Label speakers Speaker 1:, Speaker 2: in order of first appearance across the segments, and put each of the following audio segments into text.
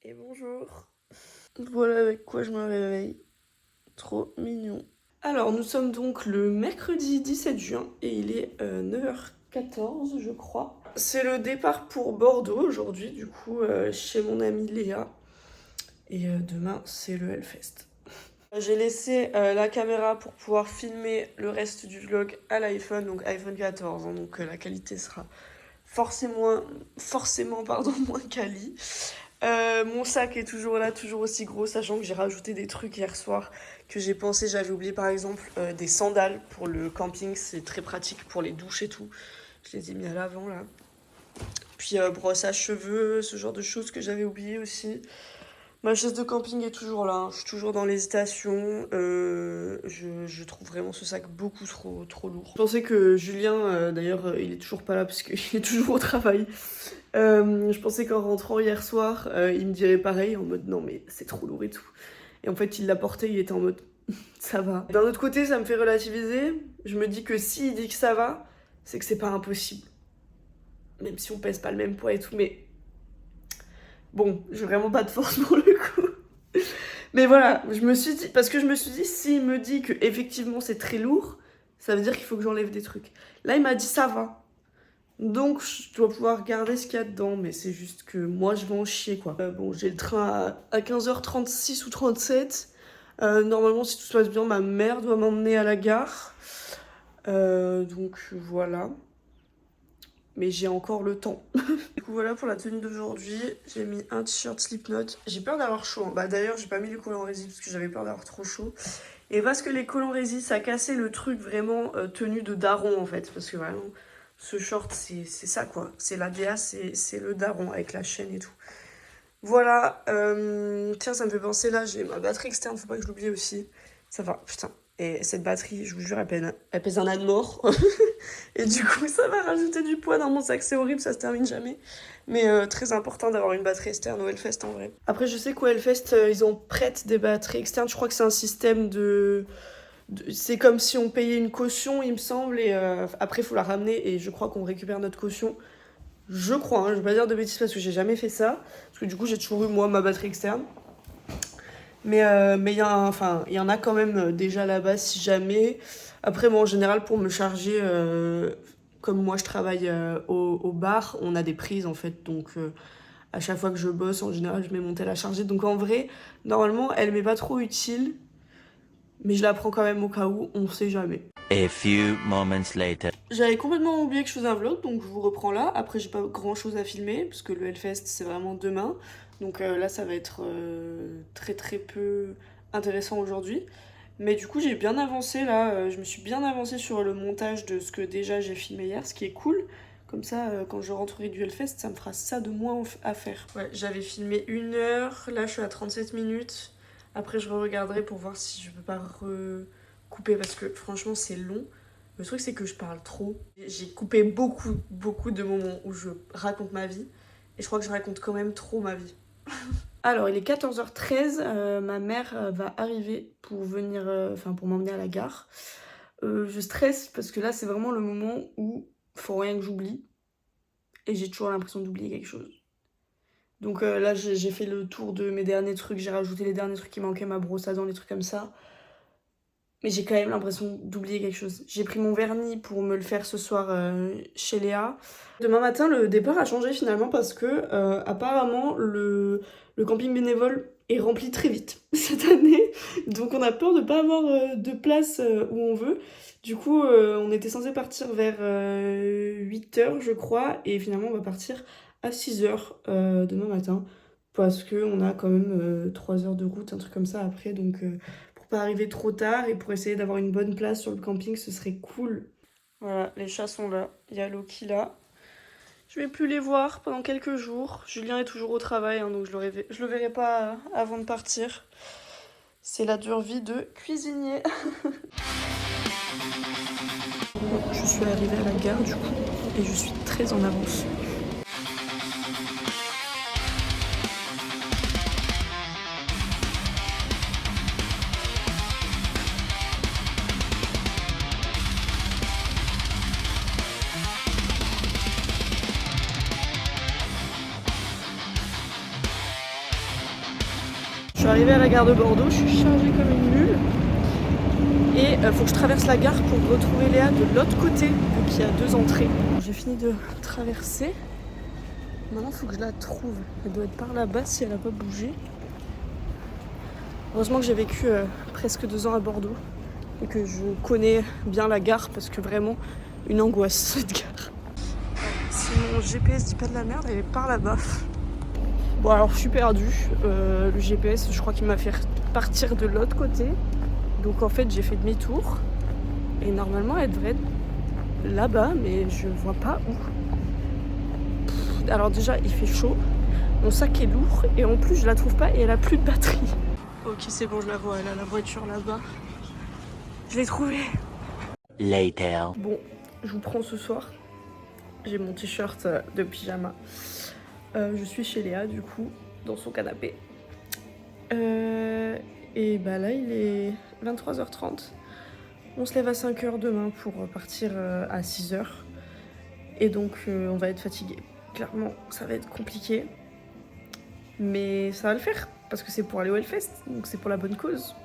Speaker 1: Et bonjour. Voilà avec quoi je me réveille. Trop mignon. Alors nous sommes donc le mercredi 17 juin et il est 9h14 je crois. C'est le départ pour Bordeaux aujourd'hui du coup chez mon amie Léa. Et demain c'est le Hellfest. J'ai laissé la caméra pour pouvoir filmer le reste du vlog à l'iPhone, donc iPhone 14, hein, donc la qualité sera forcément moins quali. Mon sac est toujours là, toujours aussi gros, sachant que j'ai rajouté des trucs hier soir que j'ai pensé, j'avais oublié par exemple des sandales pour le camping, c'est très pratique pour les douches et tout. Je les ai mis à l'avant là. Puis brosse à cheveux, ce genre de choses que j'avais oublié aussi. Ma chaise de camping est toujours là, hein. Je suis toujours dans l'hésitation. Je trouve vraiment ce sac beaucoup trop lourd. Je pensais que Julien, d'ailleurs, il est toujours pas là parce qu'il est toujours au travail. Je pensais qu'en rentrant hier soir, il me dirait pareil, en mode non, mais c'est trop lourd et tout. Et en fait, il l'a porté, il était en mode ça va. D'un autre côté, ça me fait relativiser. Je me dis que s'il dit que ça va, c'est que c'est pas impossible. Même si on pèse pas le même poids et tout, mais bon, j'ai vraiment pas de force pour le coup. Mais voilà, je me suis dit, s'il me dit que effectivement c'est très lourd, ça veut dire qu'il faut que j'enlève des trucs. Là, il m'a dit ça va. Donc, je dois pouvoir garder ce qu'il y a dedans, mais c'est juste que moi, je vais en chier, quoi. Bon, j'ai le train à 15h36 ou 37. Normalement, si tout se passe bien, ma mère doit m'emmener à la gare. Donc, voilà. Mais j'ai encore le temps. Du coup, voilà pour la tenue d'aujourd'hui. J'ai mis un t-shirt Slipknot. J'ai peur d'avoir chaud, hein. Bah d'ailleurs, j'ai pas mis les collants résine parce que j'avais peur d'avoir trop chaud. Et parce que les collants résine, ça a cassé le truc vraiment tenue de daron en fait. Parce que vraiment, ce short, c'est ça quoi. C'est l'ADA, c'est le daron avec la chaîne et tout. Voilà. Tiens, ça me fait penser là, j'ai ma batterie externe, faut pas que je l'oublie aussi. Ça va, putain. Et cette batterie, je vous jure, elle pèse un âne mort. Et du coup, ça va rajouter du poids dans mon sac. C'est horrible, ça se termine jamais. Mais très important d'avoir une batterie externe au Hellfest en vrai. Après, je sais qu'au Hellfest, ils en prêtent des batteries externes. Je crois que c'est un système c'est comme si on payait une caution, il me semble. Et après, il faut la ramener. Et je crois qu'on récupère notre caution. Je crois, hein, je vais pas dire de bêtises parce que j'ai jamais fait ça. Parce que du coup, j'ai toujours eu, moi, ma batterie externe. Mais il y en a quand même déjà là-bas si jamais. Après, moi, en général, pour me charger, comme moi, je travaille au bar, on a des prises, en fait. Donc, à chaque fois que je bosse, en général, je mets mon tel à charger. Donc, en vrai, normalement, elle m'est pas trop utile. Mais je la prends quand même au cas où, on sait jamais.
Speaker 2: A few moments later.
Speaker 1: J'avais complètement oublié que je faisais un vlog, donc je vous reprends là. Après, j'ai pas grand chose à filmer, parce que le Hellfest, c'est vraiment demain. Donc là, ça va être très peu intéressant aujourd'hui. Mais du coup, j'ai bien avancé là. Je me suis bien avancée sur le montage de ce que déjà j'ai filmé hier, ce qui est cool. Comme ça, quand je rentrerai du Hellfest, ça me fera ça de moins à faire. Ouais, j'avais filmé 1 heure. Là, je suis à 37 minutes. Après, je regarderai pour voir si je peux pas recouper, parce que franchement, c'est long. Le truc, c'est que je parle trop. J'ai coupé beaucoup de moments où je raconte ma vie. Et je crois que je raconte quand même trop ma vie. Alors, il est 14h13. Ma mère va arriver pour venir, pour m'emmener à la gare. Je stresse parce que là, c'est vraiment le moment où faut rien que j'oublie. Et j'ai toujours l'impression d'oublier quelque chose. Donc là, j'ai fait le tour de mes derniers trucs. J'ai rajouté les derniers trucs qui manquaient, ma brosse à dents, les trucs comme ça. Mais j'ai quand même l'impression d'oublier quelque chose. J'ai pris mon vernis pour me le faire ce soir chez Léa. Demain matin, le départ a changé finalement parce que apparemment le camping bénévole est rempli très vite cette année. Donc on a peur de pas avoir de place où on veut. Du coup, on était censé partir vers 8h je crois. Et finalement, on va partir à 6h demain matin. Parce qu'on a quand même 3 heures de route, un truc comme ça après. Donc pas arriver trop tard et pour essayer d'avoir une bonne place sur le camping, ce serait cool. Voilà, les chats sont là. Il y a Loki là. Je vais plus les voir pendant quelques jours. Julien est toujours au travail, hein, donc je le verrai pas avant de partir. C'est la dure vie de cuisinier. Je suis arrivée à la gare du coup et je suis très en avance. Je suis arrivée à la gare de Bordeaux, je suis chargée comme une mule. Et faut que je traverse la gare pour retrouver Léa de l'autre côté, vu qu'il y a 2 entrées. J'ai fini de traverser. Maintenant, il faut que je la trouve. Elle doit être par là-bas si elle n'a pas bougé. Heureusement que j'ai vécu presque 2 ans à Bordeaux et que je connais bien la gare parce que vraiment, une angoisse cette gare. Si mon GPS dit pas de la merde, elle est par là-bas. Bon, alors je suis perdue. Le GPS, je crois qu'il m'a fait partir de l'autre côté. Donc en fait, j'ai fait demi-tour. Et normalement, elle devrait être là-bas, mais je vois pas où. Alors déjà, il fait chaud. Mon sac est lourd. Et en plus, je la trouve pas et elle a plus de batterie. Ok, c'est bon, je la vois. Elle a la voiture là-bas. Je l'ai trouvée.
Speaker 2: Later.
Speaker 1: Bon, je vous prends ce soir. J'ai mon t-shirt de pyjama. Je suis chez Léa, du coup, dans son canapé. Et bah là, il est 23h30. On se lève à 5h demain pour partir à 6h. Et donc, on va être fatigué. Clairement, ça va être compliqué. Mais ça va le faire, parce que c'est pour aller au Hellfest. Donc c'est pour la bonne cause.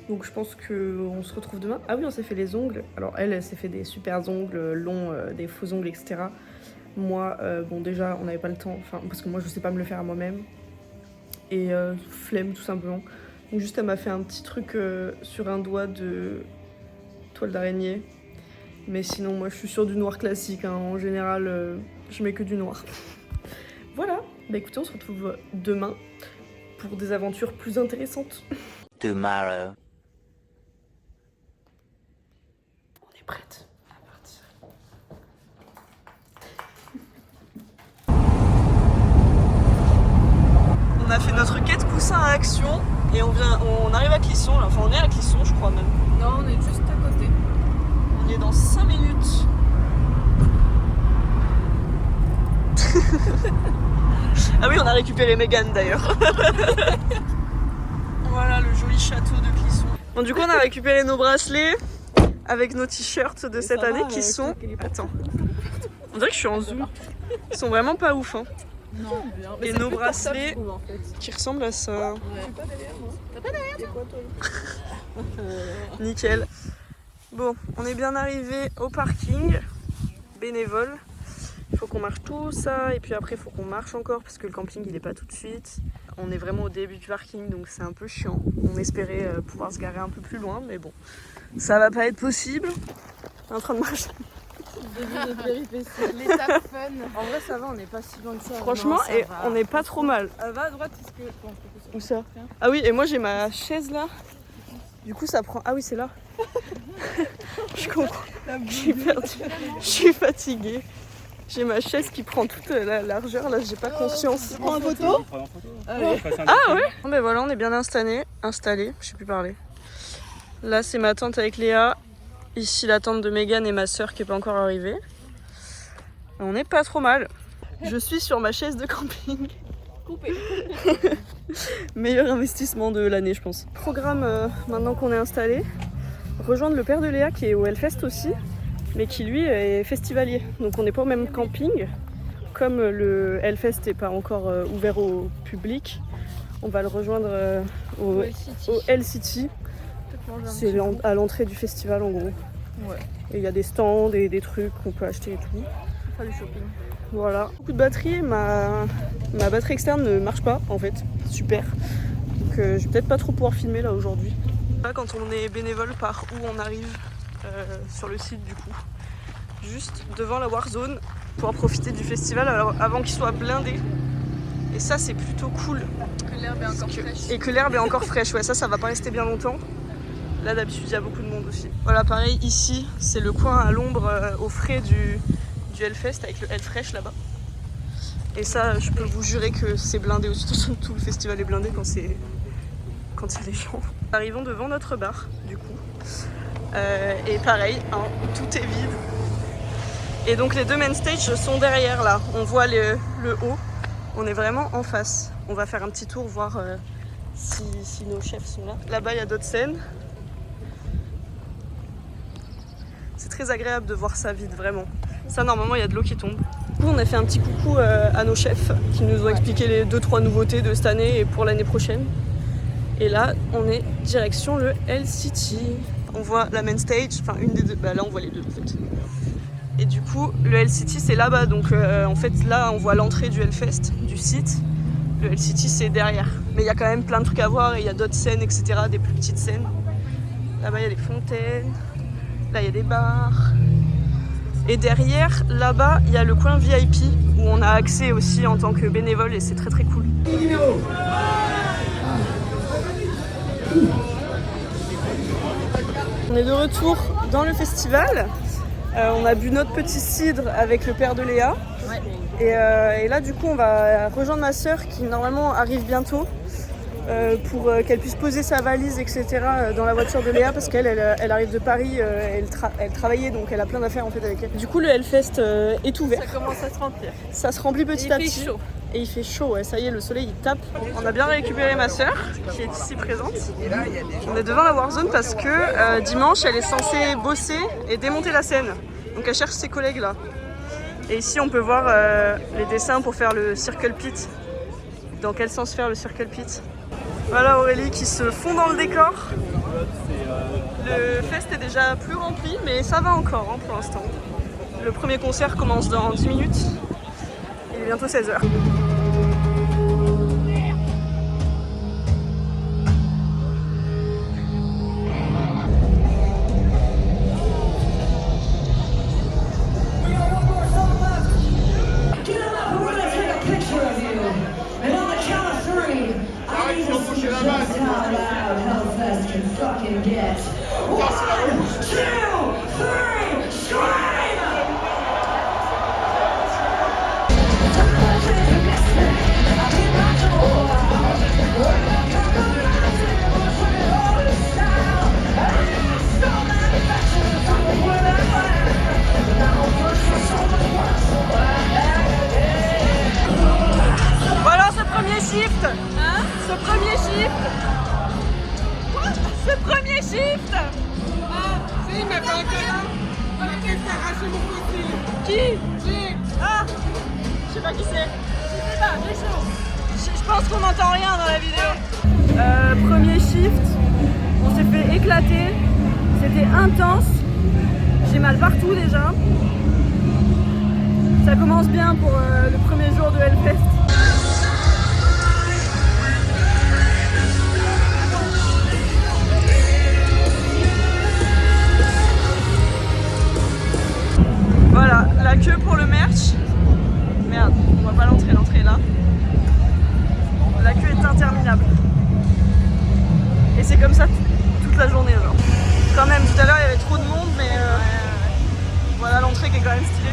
Speaker 1: Donc je pense qu'on se retrouve demain. Ah oui, on s'est fait les ongles. Alors elle s'est fait des super ongles longs, des faux ongles, etc. Moi, bon déjà, on n'avait pas le temps. Enfin, parce que moi, je sais pas me le faire à moi-même. Et flemme, tout simplement. Donc juste, elle m'a fait un petit truc sur un doigt de toile d'araignée. Mais sinon, moi, je suis sur du noir classique. Hein. En général, je mets que du noir. Voilà. Bah écoutez, on se retrouve demain pour des aventures plus intéressantes.
Speaker 2: Tomorrow.
Speaker 1: On est prête à partir. On a fait notre quête coussin à Action et on arrive à Clisson. Là. Enfin, on est à Clisson, je crois même.
Speaker 3: Non, on est juste à côté.
Speaker 1: On y est dans 5 minutes. Ah oui, on a récupéré Mégane d'ailleurs. Voilà le joli château de Clisson. Bon, du coup, on a récupéré nos bracelets avec nos t-shirts de cette année qui sont. Attends. On dirait que je suis en zoom. Ils sont vraiment pas ouf. Hein.
Speaker 3: Non, bien.
Speaker 1: Et nos bracelets
Speaker 3: trouve, en fait.
Speaker 1: qui ressemblent à ça.
Speaker 3: Ouais. T'as pas derrière, moi.
Speaker 1: Nickel. Bon, on est bien arrivé au parking bénévole. Il faut qu'on marche tout ça et puis après il faut qu'on marche encore parce que le camping il est pas tout de suite. On est vraiment au début du parking donc c'est un peu chiant. On espérait pouvoir se garer un peu plus loin mais bon, ça va pas être possible. On est en train de marcher.
Speaker 3: Début de péripétie. L'étape fun. En vrai ça va, on n'est pas si loin que ça.
Speaker 1: Franchement,
Speaker 3: Non,
Speaker 1: et
Speaker 3: va.
Speaker 1: on n'est pas trop mal.
Speaker 3: Va à droite parce que... Bon,
Speaker 1: Où ça? Ah oui, et moi j'ai ma chaise là. Du coup ça prend... Ah oui c'est là. Je comprends. Je suis perdue. Je suis fatiguée. J'ai ma chaise qui prend toute la largeur, là j'ai pas conscience. Tu prends une photo?
Speaker 3: Ah
Speaker 1: ouais. Bon ben voilà, on est bien installé, je sais plus parler. Là c'est ma tante avec Léa. Ici la tante de Mégane et ma soeur qui est pas encore arrivée. On n'est pas trop mal. Je suis sur ma chaise de camping.
Speaker 3: Coupé.
Speaker 1: Meilleur investissement de l'année je pense. Programme maintenant qu'on est installé. Rejoindre le père de Léa qui est au Hellfest aussi. Mais qui lui est festivalier. Donc on n'est pas au même camping. Comme le Hellfest n'est pas encore ouvert au public, on va le rejoindre au Hell City. C'est à l'entrée du festival en gros.
Speaker 3: Ouais.
Speaker 1: Et il y a des stands et des trucs qu'on peut acheter et tout.
Speaker 3: Pas du shopping.
Speaker 1: Voilà. Beaucoup de batterie, ma batterie externe ne marche pas en fait. Super. Donc je vais peut-être pas trop pouvoir filmer là aujourd'hui. Là quand on est bénévole, par où on arrive sur le site du coup. Juste devant la Warzone pour profiter du festival avant qu'il soit blindé. Et ça c'est plutôt cool.
Speaker 3: Que l'herbe est encore fraîche.
Speaker 1: Et que l'herbe est encore fraîche, ouais ça va pas rester bien longtemps. Là d'habitude il y a beaucoup de monde aussi. Voilà pareil ici c'est le coin à l'ombre au frais du Hellfest avec le Hellfresh là-bas. Et ça je peux vous jurer que c'est blindé aussi. Tout le festival est blindé quand il y a des gens. Arrivons devant notre bar du coup. Et pareil, hein, tout est vide. Et donc les deux main stages sont derrière là. On voit le haut. On est vraiment en face. On va faire un petit tour voir si nos chefs sont là. Là-bas il y a d'autres scènes. C'est très agréable de voir ça vide vraiment. Ça normalement il y a de l'eau qui tombe. coup, on a fait un petit coucou à nos chefs qui nous ont expliqué les 2-3 nouveautés de cette année et pour l'année prochaine. Et là, on est direction le L-City. On voit la main stage, enfin une des deux, bah là on voit les deux en fait. Et du coup, le L-City c'est là-bas, donc en fait là on voit l'entrée du Hellfest, du site. Le L-City c'est derrière. Mais il y a quand même plein de trucs à voir et il y a d'autres scènes, etc., des plus petites scènes. Là-bas il y a des fontaines, là il y a des bars. Et derrière, là-bas, il y a le coin VIP où on a accès aussi en tant que bénévole et c'est très très cool. On est de retour dans le festival. On a bu notre petit cidre avec le père de Léa. Ouais. Et là, du coup, on va rejoindre ma sœur qui normalement arrive bientôt pour qu'elle puisse poser sa valise, etc. dans la voiture de Léa parce qu'elle arrive de Paris, elle travaillait donc elle a plein d'affaires en fait avec elle. Du coup, le Hellfest est ouvert.
Speaker 3: Ça commence à se remplir.
Speaker 1: Ça se remplit petit à petit.
Speaker 3: Il fait chaud.
Speaker 1: Et il fait chaud, ouais, ça y est, le soleil il tape. On a bien récupéré ma sœur qui est ici présente. On est devant la Warzone parce que dimanche elle est censée bosser et démonter la scène. Donc elle cherche ses collègues là. Et ici on peut voir les dessins pour faire le circle pit. Dans quel sens faire le circle pit? Voilà Aurélie qui se fond dans le décor. Le fest est déjà plus rempli mais ça va encore hein, pour l'instant. Le premier concert commence dans 10 minutes. Il est bientôt 16h. Je pense qu'on n'entend rien dans la vidéo. Premier shift, on s'est fait éclater, c'était intense, j'ai mal partout déjà. Ça commence bien pour le premier jour de Hellfest. Voilà, la queue pour le merch. Merde, on voit pas l'entrée, l'entrée est là. La queue est interminable. Et c'est comme ça toute la journée genre. Quand même, tout à l'heure il y avait trop de monde, mais voilà l'entrée qui est quand même stylée.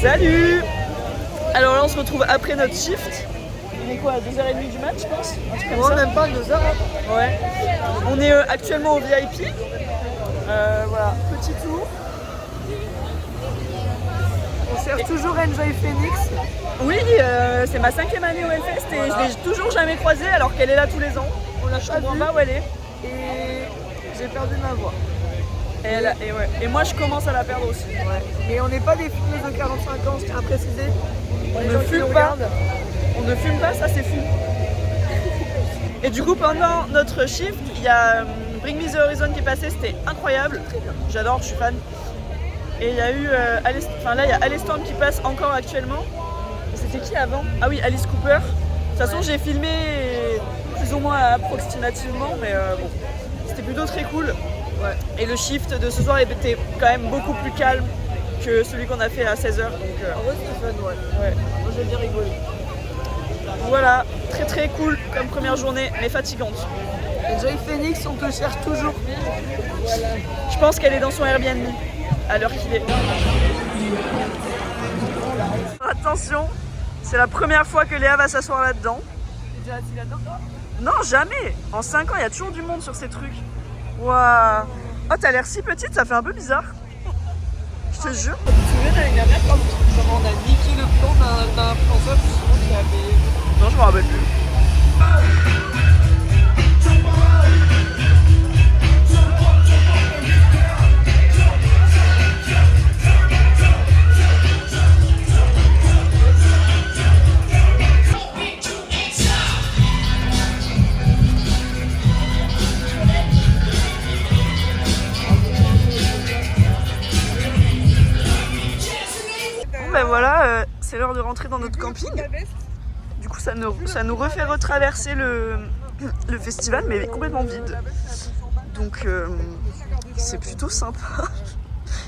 Speaker 1: Salut! Alors là on se retrouve après notre shift. On est quoi, à 2h30 du match je pense?
Speaker 3: Moi même pas 2 heures.
Speaker 1: Ouais. On est actuellement au VIP. Voilà, petit tour.
Speaker 3: On sert toujours Enjoy Phoenix.
Speaker 1: Oui, c'est ma 5e année au Hellfest et je l'ai toujours jamais croisée alors qu'elle est là tous les ans.
Speaker 3: On l'a
Speaker 1: Je
Speaker 3: pas
Speaker 1: comprends
Speaker 3: vue
Speaker 1: pas où elle est.
Speaker 3: et j'ai perdu ma voix.
Speaker 1: Et moi je commence à la perdre aussi.
Speaker 3: Ouais. Mais on n'est pas des fumeuses de 45 ans, je tiens à préciser.
Speaker 1: On
Speaker 3: Les
Speaker 1: ne
Speaker 3: gens qui
Speaker 1: fume
Speaker 3: nous
Speaker 1: pas.
Speaker 3: regardent.
Speaker 1: On ne fume pas, ça c'est fume. Et du coup pendant notre shift, il y a Bring Me The Horizon qui est passé, c'était incroyable. J'adore, je suis fan. Et il y a eu là il y a Alice Storm qui passe encore actuellement. C'était qui avant? Ah oui, Alice Cooper. De toute façon j'ai filmé plus ou moins approximativement, mais bon, c'était plutôt très cool.
Speaker 3: Ouais.
Speaker 1: Et le shift de ce soir était quand même beaucoup plus calme que celui qu'on a fait à 16h. Donc
Speaker 3: En vrai c'était fun, ouais.
Speaker 1: ouais.
Speaker 3: Moi j'ai bien rigolé.
Speaker 1: Voilà, très très cool comme première journée, mais fatigante.
Speaker 3: Enjoy Phoenix, on te cherche toujours.
Speaker 1: Je pense qu'elle est dans son Airbnb à l'heure qu'il est. Attention, c'est la première fois que Léa va s'asseoir là-dedans.
Speaker 3: T'es déjà assis là-dedans toi?
Speaker 1: Non, jamais. En 5 ans, il y a toujours du monde sur ces trucs. Waouh. Oh, t'as l'air si petite, ça fait un peu bizarre. Je te jure.
Speaker 3: Tu te souviens l'année dernière quand on a niqué le plan d'un influenceur justement qui avait...
Speaker 1: Non, je me rappelle plus. Bon ben voilà, c'est l'heure de rentrer dans notre camping. Du coup ça nous refait retraverser le festival mais complètement vide. Donc c'est plutôt sympa.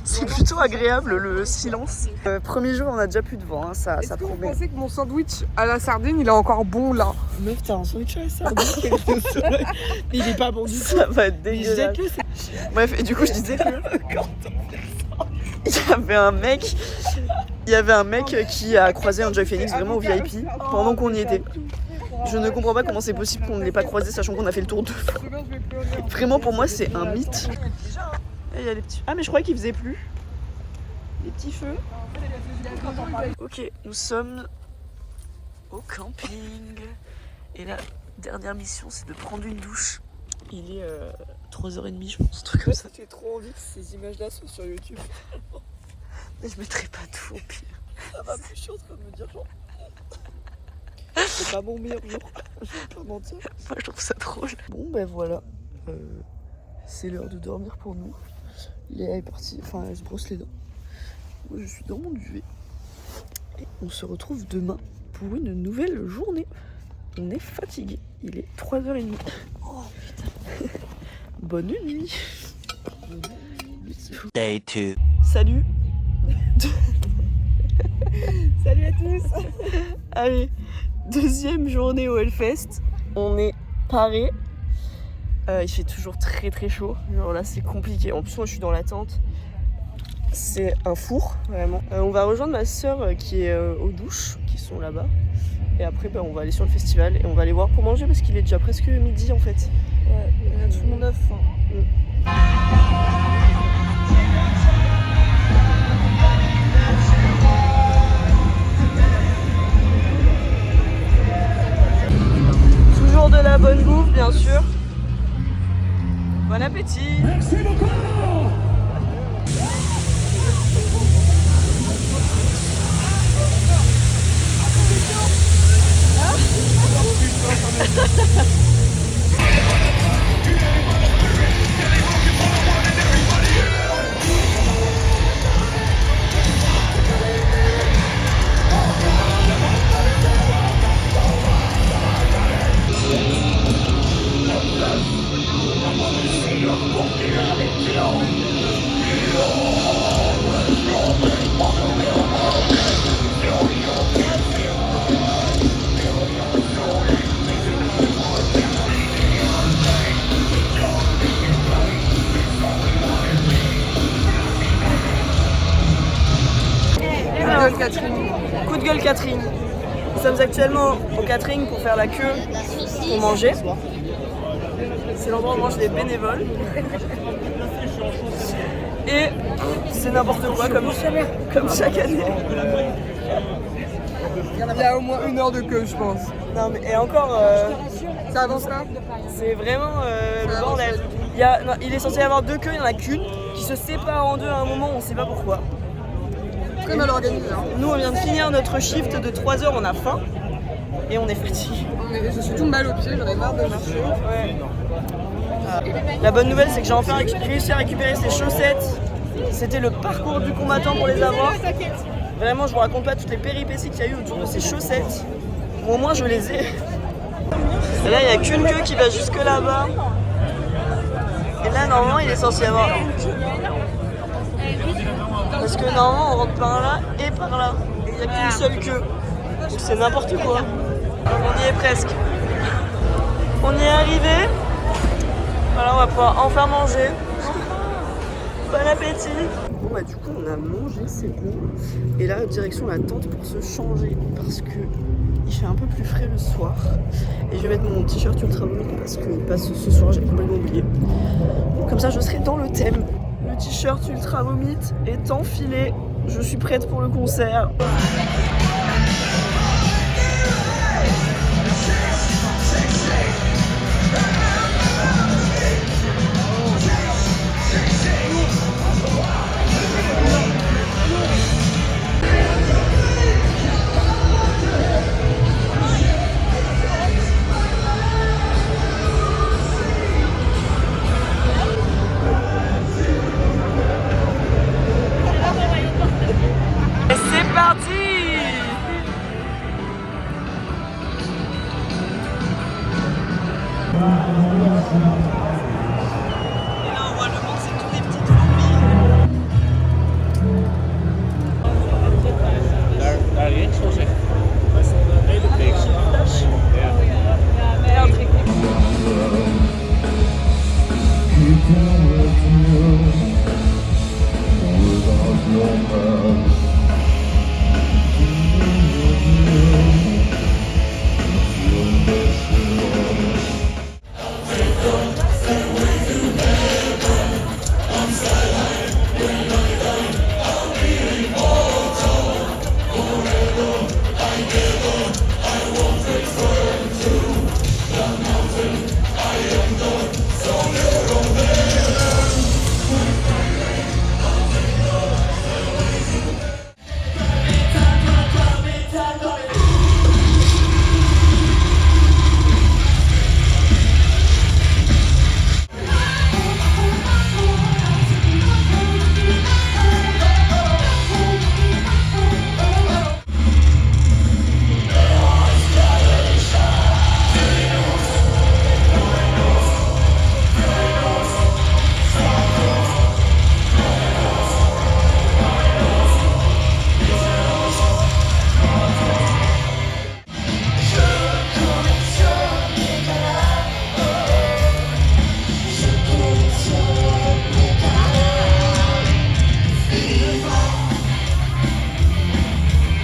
Speaker 1: C'est plutôt agréable le silence. Premier jour on a déjà plus de vent, hein, ça
Speaker 3: Est-ce que vous
Speaker 1: promet.
Speaker 3: pensez que mon sandwich à la sardine il est encore bon là?
Speaker 1: Meuf t'as un sandwich à la sardine.
Speaker 3: Il est pas bon du tout.
Speaker 1: Ça va être dégueulasse. Bref, et du coup je disais que il y avait un mec qui a croisé Enjoy Phoenix vraiment au VIP pendant qu'on y était. Je ne comprends pas comment c'est possible qu'on ne l'ait pas croisé sachant qu'on a fait le tour 2 fois. Vraiment pour moi c'est un mythe. Et il y a les petits... Ah mais je croyais qu'il faisait plus. Les petits feux. Ok, nous sommes au camping. Et la dernière mission c'est de prendre une douche. Il est 3h30 je pense, un truc comme ça.
Speaker 3: J'ai trop envie que ces images-là soient sur YouTube.
Speaker 1: Mais je mettrai pas tout au pire.
Speaker 3: Ça va plus, je suis en train de me dire genre... C'est pas mon meilleur jour, je vais pas mentir.
Speaker 1: Moi je trouve ça drôle. Bon ben voilà, c'est l'heure de dormir pour nous. Léa est partie, enfin elle se brosse les dents. Moi je suis dans mon duvet. Et on se retrouve demain pour une nouvelle journée. On est fatigué, il est 3h30. Oh putain. Bonne nuit.
Speaker 2: Day 2.
Speaker 1: Salut.
Speaker 3: Salut à tous.
Speaker 1: Allez, deuxième journée au Hellfest. On est paré. Il fait toujours très très chaud. Genre là c'est compliqué. En plus moi je suis dans la tente. C'est un four vraiment. On va rejoindre ma soeur qui est aux douches, qui sont là-bas. Et après on va aller sur le festival et on va aller voir pour manger parce qu'il est déjà presque midi en fait.
Speaker 3: Ouais, on a tout le monde à faim.
Speaker 1: Toujours de la bonne bouffe bien sûr. Bon appétit. bien.
Speaker 3: Catherine.
Speaker 1: Coup de gueule Catherine. Nous sommes actuellement au catering pour faire la queue pour manger. C'est l'endroit où on mange les bénévoles. Et c'est n'importe quoi comme chaque année.
Speaker 3: Il y a au moins 1 heure de queue, je pense.
Speaker 1: Non mais et encore,
Speaker 3: Ça avance pas?
Speaker 1: c'est vraiment le
Speaker 3: avance
Speaker 1: bordel.
Speaker 3: pas.
Speaker 1: Il est censé y avoir 2 queues, il n'y en a qu'une qui se sépare en 2 à un moment, on ne sait pas pourquoi.
Speaker 3: Très mal organisé. Hein.
Speaker 1: Nous on vient de finir notre shift de 3 heures, on a faim et on est fatigué.
Speaker 3: Je suis tout mal au pied, j'en ai marre de marcher.
Speaker 1: Ouais. La bonne nouvelle c'est que j'ai enfin réussi à récupérer ces chaussettes. C'était le parcours du combattant pour les avoir. Vraiment je vous raconte pas toutes les péripéties qu'il y a eu autour de ces chaussettes. Bon, au moins je les ai. Et là il n'y a qu'une queue qui va jusque là-bas. Et là normalement il est censé y avoir... Parce que normalement on rentre par là et par là. Et il n'y a qu'une seule queue. Donc c'est n'importe quoi. On y est presque. On y est arrivé. Voilà, on va pouvoir enfin manger. Bon appétit. Bon bah du coup on a mangé, c'est bon. Et là direction la tente pour se changer parce que il fait un peu plus frais le soir. Et je vais mettre mon t-shirt ultra vomit parce que ce soir j'ai complètement oublié. Comme ça je serai dans le thème. Le t-shirt ultra vomit est enfilé. Je suis prête pour le concert. C'est parti! Et là on voit le monde, c'est toutes des petites fourmis.
Speaker 4: Daar links was echt. Wij stonden een hele week.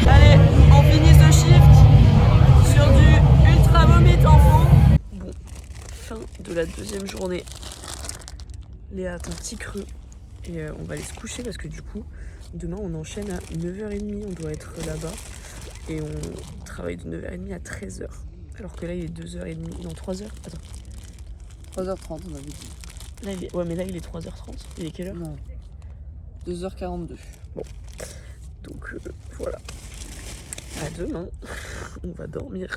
Speaker 1: Allez, on finit ce shift sur du ultra vomit en fond. Bon, fin de la deuxième journée. Léa a un petit creux et on va aller se coucher parce que du coup, demain on enchaîne à 9h30, on doit être là-bas et on travaille de 9h30 à 13h. Alors que là il est 2h30, non 3h, attends.
Speaker 3: 3h30 on avait dit.
Speaker 1: Là, ouais mais là il est 3h30, il est quelle heure?
Speaker 3: Non. 2h42.
Speaker 1: Bon, donc voilà. À demain, on va dormir.